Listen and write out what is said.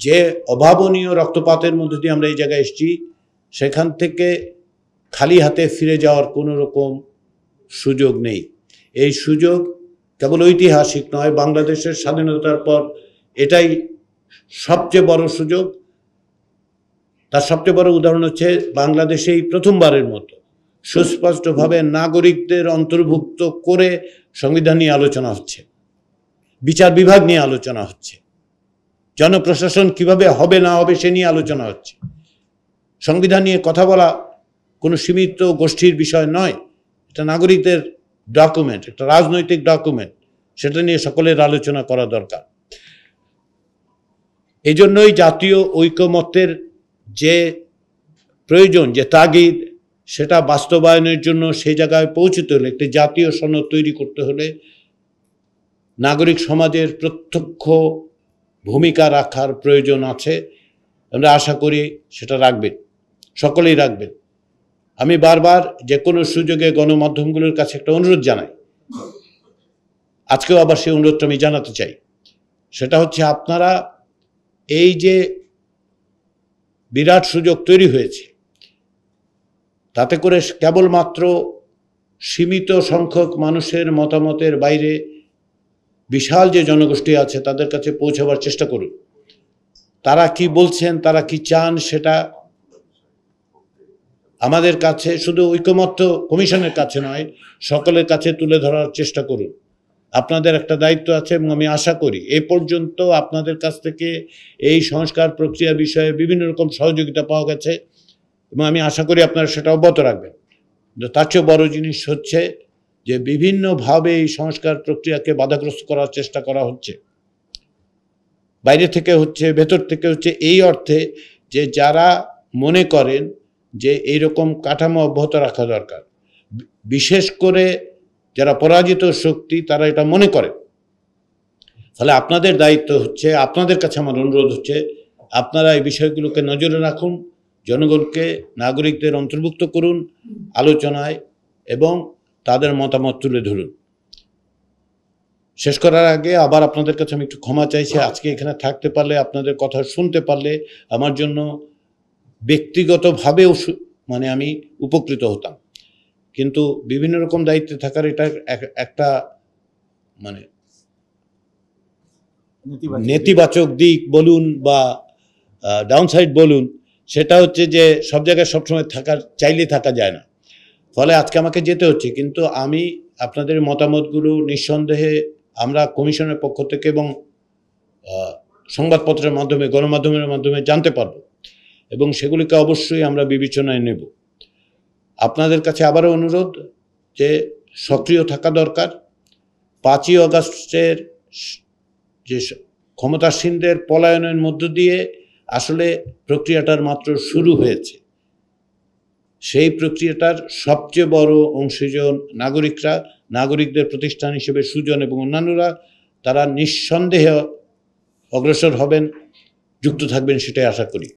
যে অভাবনীয় রক্তপাতের মধ্যে দিয়ে আমরা এই জায়গায় এসেছি, সেখান থেকে খালি হাতে ফিরে যাওয়ার কোনো রকম সুযোগ নেই। এই সুযোগ কেবল ঐতিহাসিক নয়, বাংলাদেশের স্বাধীনতার পর এটাই সবচেয়ে বড় সুযোগ। তার সবচেয়ে বড় উদাহরণ হচ্ছে বাংলাদেশে এই প্রথমবারের মতো সুস্পষ্টভাবে নাগরিকদের অন্তর্ভুক্ত করে সংবিধান নিয়ে আলোচনা হচ্ছে, বিচার বিভাগ নিয়ে আলোচনা হচ্ছে, জনপ্রশাসন কিভাবে হবে না হবে সে নিয়ে আলোচনা হচ্ছে। সংবিধান নিয়ে কথা বলা কোনো সীমিত গোষ্ঠীর বিষয় নয়, এটা নাগরিকদের ডকুমেন্ট, একটা রাজনৈতিক ডকুমেন্ট, সেটা নিয়ে সকলের আলোচনা করা দরকার। এই জন্যই জাতীয় ঐকমত্যের যে প্রয়োজন, যে তাগিদ, সেটা বাস্তবায়নের জন্য সেই জায়গায় পৌঁছতে হলে, একটি জাতীয় সনদ তৈরি করতে হলে নাগরিক সমাজের প্রত্যক্ষ ভূমিকা রাখার প্রয়োজন আছে। আমরা আশা করি সেটা রাখবেন, সকলেই রাখবেন। আমি বারবার যে কোনো সুযোগে গণমাধ্যমগুলোর কাছে একটা অনুরোধ জানাই, আজকেও আবার সেই অনুরোধটা আমি জানাতে চাই। সেটা হচ্ছে, আপনারা এই যে বিরাট সুযোগ তৈরি হয়েছে, তাতে করে কেবলমাত্র সীমিত সংখ্যক মানুষের মতামতের বাইরে বিশাল যে জনগোষ্ঠী আছে তাদের কাছে পৌঁছাবার চেষ্টা করুন। তারা কি বলছেন, তারা কি চান, সেটা আমাদের কাছে, শুধু ঐকমত্য কমিশনের কাছে নয়, সকলের কাছে তুলে ধরার চেষ্টা করুন। আপনাদের একটা দায়িত্ব আছে এবং আমি আশা করি এ পর্যন্ত আপনাদের কাছ থেকে এই সংস্কার প্রক্রিয়া বিষয়ে বিভিন্ন রকম সহযোগিতা পাওয়া গেছে এবং আমি আশা করি আপনারা সেটা অব্যাহত রাখবেন। তার চেয়ে বড় জিনিস হচ্ছে যে বিভিন্নভাবে এই সংস্কার প্রক্রিয়াকে বাধাগ্রস্ত করার চেষ্টা করা হচ্ছে, বাইরে থেকে হচ্ছে, ভেতর থেকে হচ্ছে, এই অর্থে যে যারা মনে করেন যে এইরকম কাঠামো অব্যাহত রাখা দরকার, বিশেষ করে যারা পরাজিত শক্তি, তারা এটা মনে করে। ফলে আপনাদের দায়িত্ব হচ্ছে, আপনাদের কাছে আমার অনুরোধ হচ্ছে, আপনারা এই বিষয়গুলোকে নজরে রাখুন, জনগণকে, নাগরিকদের অন্তর্ভুক্ত করুন আলোচনায় এবং তাদের মতামত তুলে ধরুন। শেষ করার আগে আবার আপনাদের কাছে আমি একটু ক্ষমা চাইছি। আজকে এখানে থাকতে পারলে, আপনাদের কথা শুনতে পারলে আমার জন্য ব্যক্তিগতভাবেও মানে আমি উপকৃত হতাম, কিন্তু বিভিন্ন রকম দায়িত্বে থাকার এটা একটা মানে নেতিবাচক দিক বলুন বা ডাউনসাইড বলুন, সেটা হচ্ছে যে সব জায়গায় সবসময় চাইলে থাকা যায় না। ফলে আজকে আমাকে যেতে হচ্ছে, কিন্তু আমি আপনাদের মতামতগুলো নিঃসন্দেহে আমরা কমিশনের পক্ষ থেকে এবং সংবাদপত্রের মাধ্যমে, গণমাধ্যমের মাধ্যমে জানতে পারব এবং সেগুলিকে অবশ্যই আমরা বিবেচনায় নেব। আপনাদের কাছে আবারও অনুরোধ যে সক্রিয় থাকা দরকার। 5ই আগস্টের যে ক্ষমতাসীনদের পলায়নের মধ্য দিয়ে আসলে প্রক্রিয়াটার মাত্র শুরু হয়েছে। সেই প্রক্রিয়াটার সবচেয়ে বড় অংশীজন নাগরিকরা, নাগরিকদের প্রতিষ্ঠান হিসেবে সুজন এবং অন্যান্যরা, তারা নিঃসন্দেহে অগ্রসর হবেন, যুক্ত থাকবেন, সেটাই আশা করি।